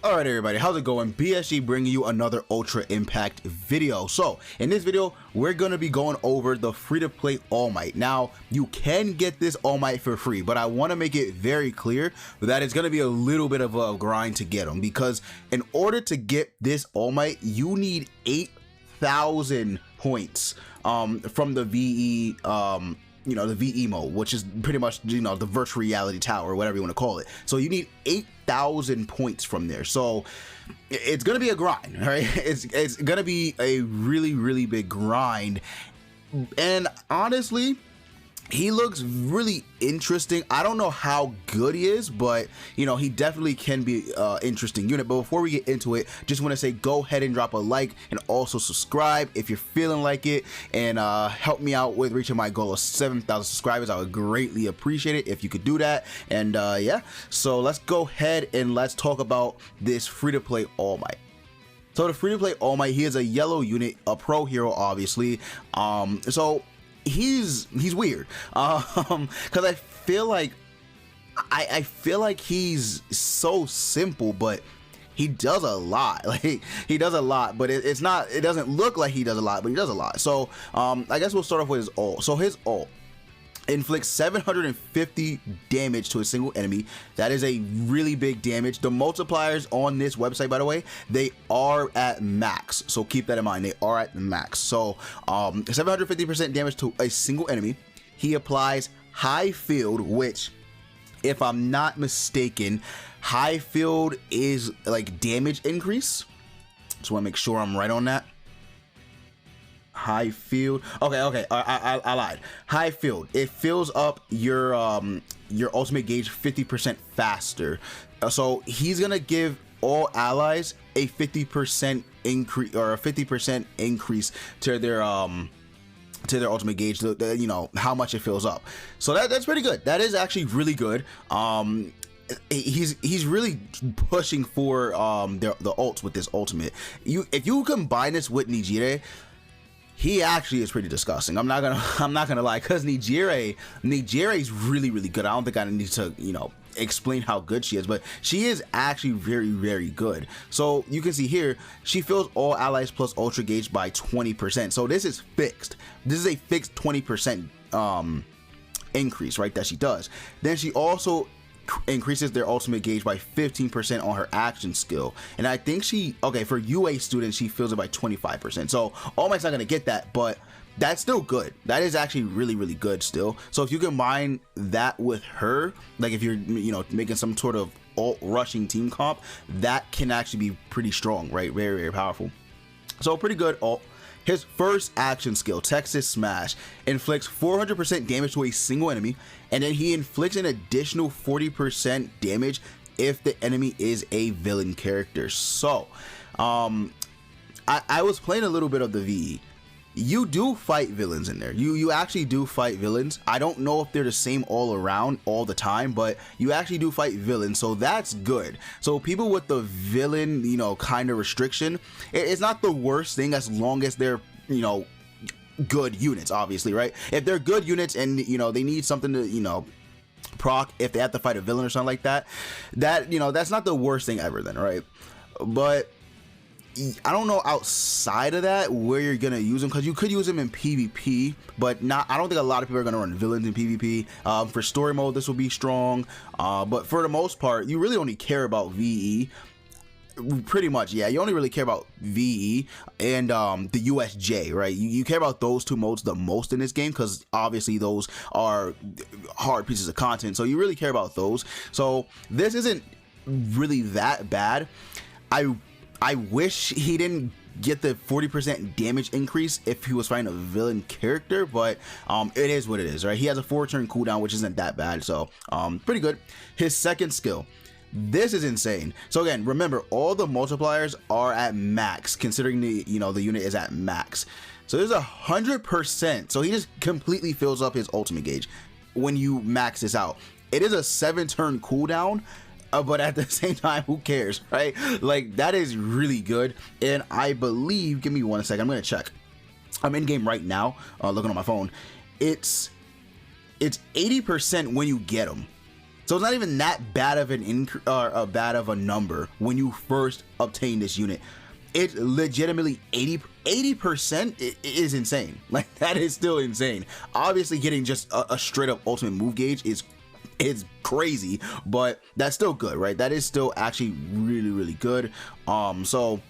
Alright everybody, how's it going? BSG bringing you another Ultra Impact video. So, in this video, we're going to be going over the free-to-play All Might. Now, you can get this All Might for free, but I want to make it very clear that it's going to be a little bit of a grind to get them, because in order to get this All Might, you need 8,000 points from the VE the VE mode, which is pretty much, the virtual reality tower, whatever you want to call it. So you need 8,000 points from there. So it's going to be a grind, right? It's going to be a really big grind. And honestly, he looks really interesting. I don't know how good he is, but he definitely can be an interesting unit. But before we get into it, just want to say go ahead and drop a like and also subscribe if you're feeling like it, and help me out with reaching my goal of 7,000 subscribers. I would greatly appreciate it if you could do that. And yeah, so let's go ahead and let's talk about this free-to-play All Might. So the free-to-play All Might, he is a yellow unit, a pro hero, obviously. So he's weird, because I feel like he's so simple, but he does a lot. Like, he does a lot, but it doesn't look like he does a lot, but he does a lot. So I guess we'll start off with his ult. So his ult inflicts 750 damage to a single enemy. That is a really big damage. The multipliers on this website, by the way, they are at max, so keep that in mind. They are at the max. So 750% damage to a single enemy. He applies high field, which, if I'm not mistaken, high field is like damage increase. Just want to make sure I'm right on that. High field. Okay. I lied. High field. It fills up your ultimate gauge 50% faster. So he's gonna give all allies a 50% increase, or a 50% increase to their ultimate gauge. How much it fills up. So that's pretty good. That is actually really good. He's really pushing for the ults with this ultimate. If you combine this with Nijire, he actually is pretty disgusting. I'm not gonna lie, because Nijire is really good. I don't think I need to explain how good she is, but she is actually very good. So you can see here, she fills all allies plus ultra gauge by 20%. So this is fixed. This is a fixed 20% increase, right, that she does. Then she also increases their ultimate gauge by 15% on her action skill, and I think for UA students, she fills it by 25%. So All Might's not gonna get that, but that's still good. That is actually really good still. So if you combine that with her, like if you're making some sort of ult rushing team comp, that can actually be pretty strong, right? Very powerful. So pretty good ult. His first action skill, Texas Smash, inflicts 400% damage to a single enemy, and then he inflicts an additional 40% damage if the enemy is a villain character. So, I was playing a little bit of the VE. You do fight villains in there. You actually do fight villains. I don't know if they're the same all around all the time, but you actually do fight villains, so that's good. So people with the villain, kind of restriction, it's not the worst thing as long as they're, good units, obviously, right? If they're good units and, they need something to, proc if they have to fight a villain or something like that, that's not the worst thing ever then, right? But I don't know outside of that where you're gonna use them, because you could use them in PvP, but I don't think a lot of people are gonna run villains in PvP. For story mode, this will be strong, but for the most part, you really only care about VE. Pretty much, yeah. You only really care about VE and the USJ, right? You care about those two modes the most in this game, because obviously those are hard pieces of content. So you really care about those. So this isn't really that bad. I wish he didn't get the 40% damage increase if he was fighting a villain character, but it is what it is, right? He has a 4-turn cooldown, which isn't that bad, so pretty good. His second skill, this is insane. So again, remember, all the multipliers are at max, considering the the unit is at max. So there's 100%. So he just completely fills up his ultimate gauge when you max this out. It is a 7-turn cooldown, but at the same time, who cares, right? Like, that is really good. And I believe, give me 1 second, I'm gonna check. I'm in game right now, looking on my phone. It's 80% when you get them. So it's not even that bad of bad of a number when you first obtain this unit. It's legitimately 80% is insane. Like, that is still insane. Obviously, getting just a straight up ultimate move gauge is crazy, but that's still good, right? That is still actually really good. So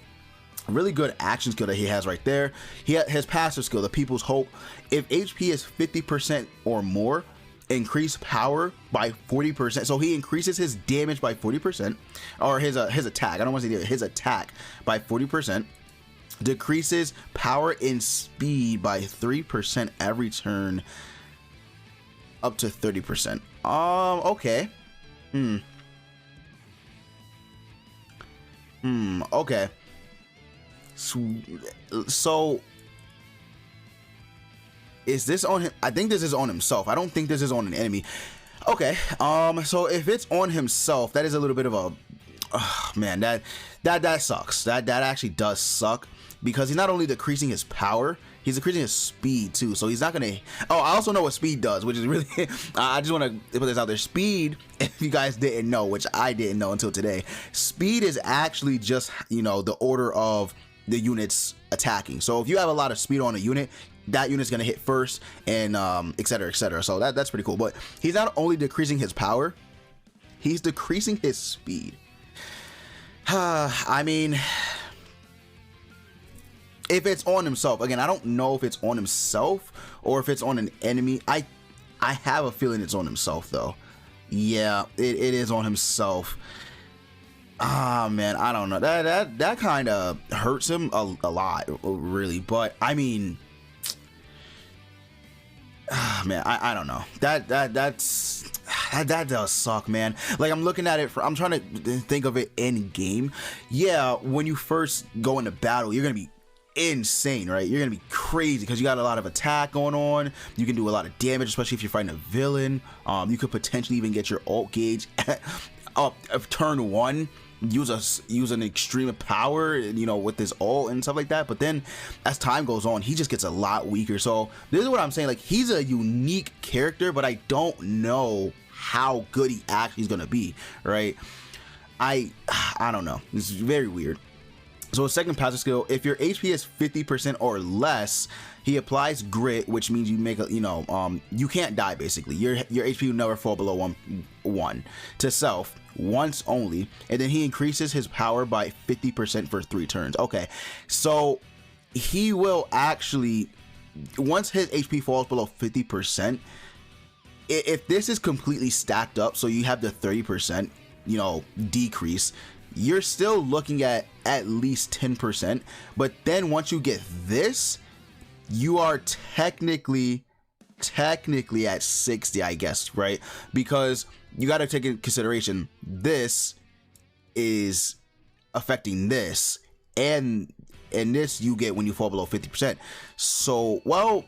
really good action skill that he has right there. He his passive skill, the People's Hope. If HP is 50% or more, increase power by 40%. So he increases his damage by 40%, or his attack. I don't want to say his attack by 40%. Decreases power and speed by 3% every turn, up to 30%. Okay. Okay. So is this on him? I think this is on himself. I don't think this is on an enemy. Okay. So if it's on himself, that is a little bit of a man, that sucks. That actually does suck, because he's not only decreasing his power, he's decreasing his speed too. So he's not gonna. Oh, I also know what speed does, which is really. I just want to put this out there. Speed, if you guys didn't know, which I didn't know until today, speed is actually just, you know, the order of the units attacking. So if you have a lot of speed on a unit, that unit's gonna hit first, and etc. etc. So that's pretty cool. But he's not only decreasing his power, he's decreasing his speed. I mean, if it's on himself, again, I don't know if it's on himself or if it's on an enemy. I have a feeling it's on himself though. Yeah, it is on himself. Man, I don't know. That kind of hurts him a lot, really. But I mean, man, I don't know. That does suck, man. Like, I'm looking at it I'm trying to think of it in game. Yeah, when you first go into battle, you're gonna be insane, right? You're gonna be crazy because you got a lot of attack going on. You can do a lot of damage, especially if you're fighting a villain. You could potentially even get your ult gauge up turn 1. Use an extreme power, you know, with his ult and stuff like that. But then as time goes on, he just gets a lot weaker. So this is what I'm saying. Like, he's a unique character, but I don't know how good he actually is gonna be, right? I don't know. It's very weird. So his second passive skill, if your HP is 50% or less, he applies grit, which means you make a, you know, you can't die basically. Your HP will never fall below one to self once only, and then he increases his power by 50% for 3 turns. Okay, so he will actually, once his HP falls below 50%, if this is completely stacked up, so you have the 30%, you know, decrease, you're still looking at least 10%. But then once you get this, you are technically at 60, I guess, right? Because you got to take into consideration this is affecting this, and this you get when you fall below 50%. So, well,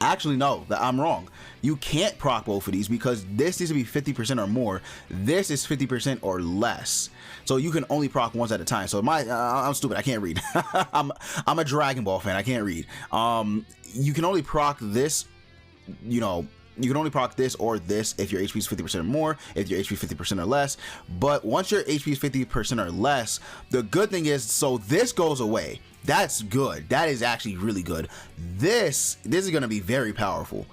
actually, no, I'm wrong. You can't proc both of these because this needs to be 50% or more. This is 50% or less. So you can only proc once at a time. So I'm stupid. I can't read. I'm a Dragon Ball fan. I can't read. You can only proc this, you know, you can only proc this or this if your HP is 50% or more, if your HP is 50% or less. But once your HP is 50% or less, the good thing is, so this goes away. That's good. That is actually really good. This is going to be very powerful.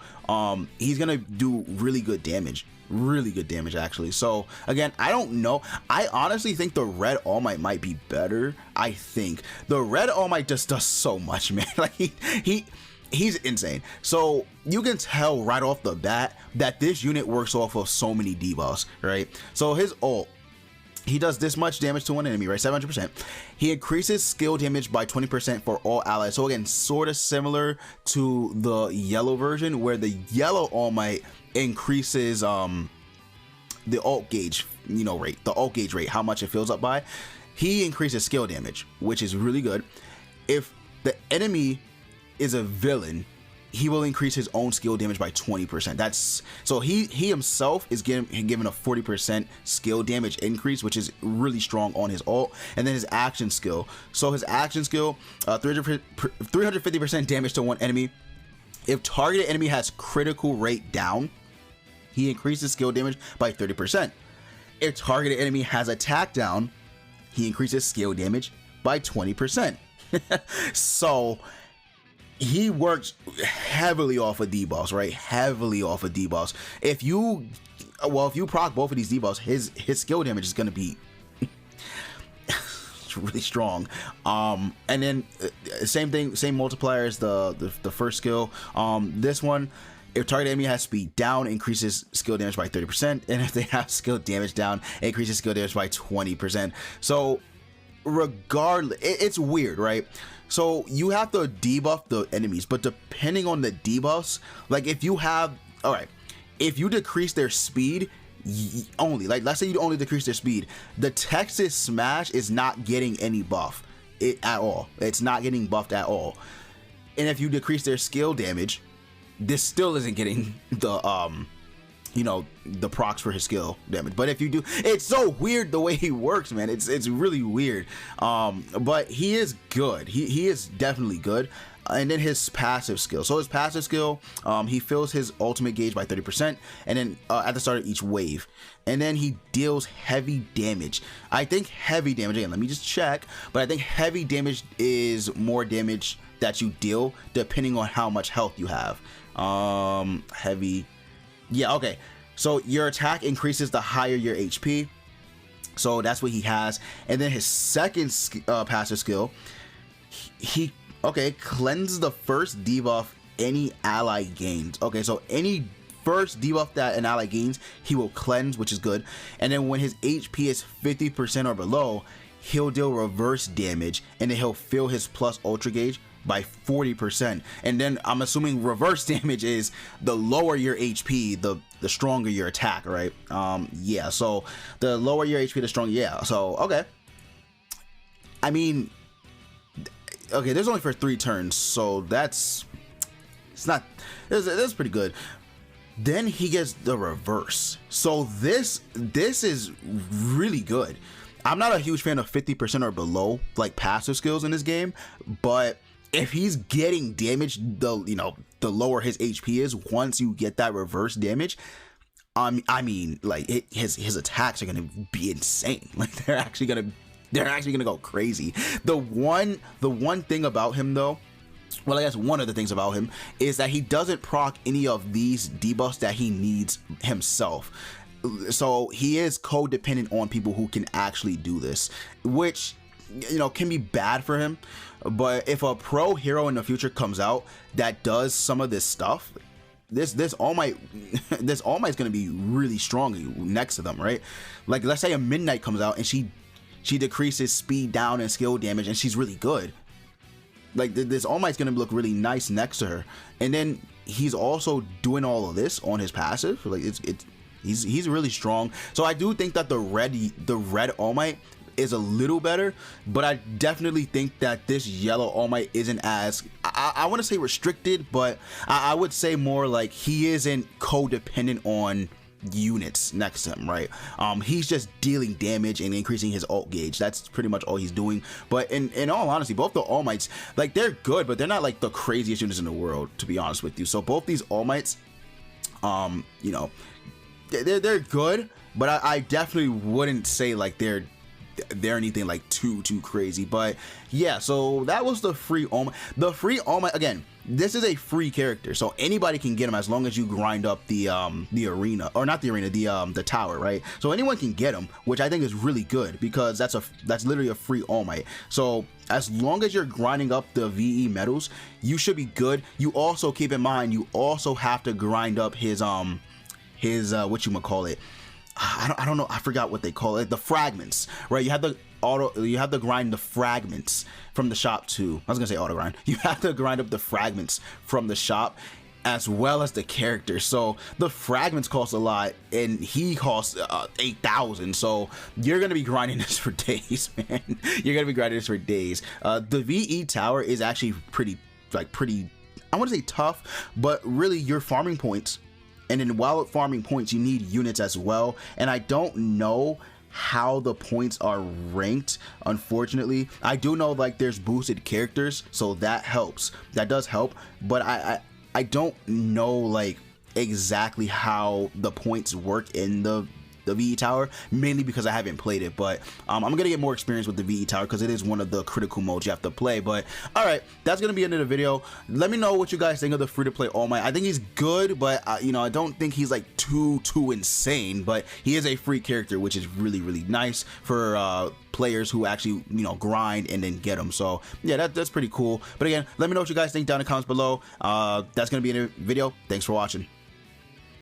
He's going to do really good damage actually. So again, I don't know. I honestly think the red All Might might be better. I think the red All Might just does so much, man. Like he's insane. So you can tell right off the bat that this unit works off of so many debuffs, right? So his ult, he does this much damage to one enemy, right? 700%. He increases skill damage by 20% for all allies. So again, sort of similar to the yellow version, where the yellow All Might increases the ult gauge, you know, rate, the ult gauge rate, how much it fills up by. He increases skill damage, which is really good. If the enemy is a villain, he will increase his own skill damage by 20%. That's so he himself is given a 40% skill damage increase, which is really strong on his ult. And then his action skill. So his action skill, 350% damage to one enemy. If targeted enemy has critical rate down, he increases skill damage by 30%. If targeted enemy has attack down, he increases skill damage by 20%. So he works heavily off of debuffs, right? Heavily off of debuffs. If you proc both of these debuffs, his skill damage is gonna be really strong. And then same thing, same multiplier as the first skill. This one, if target enemy has speed down, increases skill damage by 30%, and if they have skill damage down, it increases skill damage by 20%. So regardless, it's weird, right? So you have to debuff the enemies, but depending on the debuffs, like if you have, all right, if you decrease their speed only, like let's say you only decrease their speed, the Texas Smash is not getting any buff at all. It's not getting buffed at all. And if you decrease their skill damage, this still isn't getting the the procs for his skill damage. But if you do, it's so weird the way he works, man. It's really weird. But he is good. He is definitely good. And then his passive skill. So his passive skill, he fills his ultimate gauge by 30%, and then at the start of each wave. And then he deals heavy damage. I think heavy damage, again, let me just check, but I think heavy damage is more damage that you deal depending on how much health you have. Heavy, yeah, okay. So your attack increases the higher your HP. So that's what he has. And then his second passive skill, he cleanse the first debuff any ally gains. Okay, so any first debuff that an ally gains, he will cleanse, which is good. And then when his HP is 50% or below, he'll deal reverse damage, and then he'll fill his plus ultra gauge by 40%. And then I'm assuming reverse damage is the lower your HP, the stronger your attack, right? Yeah, so the lower your HP, the stronger. Yeah, so okay. I mean, okay, there's only for 3 turns, so that's pretty good. Then he gets the reverse. So this is really good. I'm not a huge fan of 50% or below like passive skills in this game, but if he's getting damage, the lower his HP is once you get that reverse damage, I mean, like his attacks are gonna be insane. Like they're actually gonna go crazy. The one thing about him though, well, I guess one of the things about him is that he doesn't proc any of these debuffs that he needs himself. So he is codependent on people who can actually do this, which can be bad for him. But if a pro hero in the future comes out that does some of this stuff, this All Might is gonna be really strong next to them, right? Like let's say a Midnight comes out and she decreases speed down and skill damage, and she's really good. Like this All Might's gonna look really nice next to her, and then he's also doing all of this on his passive. Like he's really strong. So I do think that the red All Might is a little better, but I definitely think that this yellow All Might isn't as, I want to say restricted, but I would say more like he isn't codependent on units next to him, right? He's just dealing damage and increasing his ult gauge. That's pretty much all he's doing. But in all honesty, both the All Mights, like they're good, but they're not like the craziest units in the world, to be honest with you. So both these All Mights, they're good, but I definitely wouldn't say like they're anything like too crazy. But yeah, so that was the free All Might. The free All Might, again, this is a free character, so anybody can get him as long as you grind up the arena, or not the arena, the tower, right? So anyone can get him, which I think is really good, because that's literally a free All Might. So as long as you're grinding up the VE medals, you should be good. You also keep in mind, you also have to grind up his whatchamacallit, I don't know, I forgot what they call it, the fragments, right? You have to grind the fragments from the shop too. I was gonna say auto grind. You have to grind up the fragments from the shop as well as the character. So the fragments cost a lot, and he costs 8,000. So you're gonna be grinding this for days, man. You're gonna be grinding this for days. The VE tower is actually pretty, I want to say tough, but really you're farming points. And then while farming points, you need units as well. And I don't know how the points are ranked, unfortunately. I do know like there's boosted characters, so that helps. That does help. But I don't know like exactly how the points work in the VE Tower, mainly because I haven't played it, but I'm gonna get more experience with the VE Tower because it is one of the critical modes you have to play. But all right, that's gonna be the end of the video. Let me know what you guys think of the free-to-play All Might. I think he's good, but you know, I don't think he's like too insane, but he is a free character, which is really nice for players who actually, you know, grind and then get them. So yeah, that's pretty cool. But again, let me know what you guys think down in the comments below. That's gonna be in the video. Thanks for watching.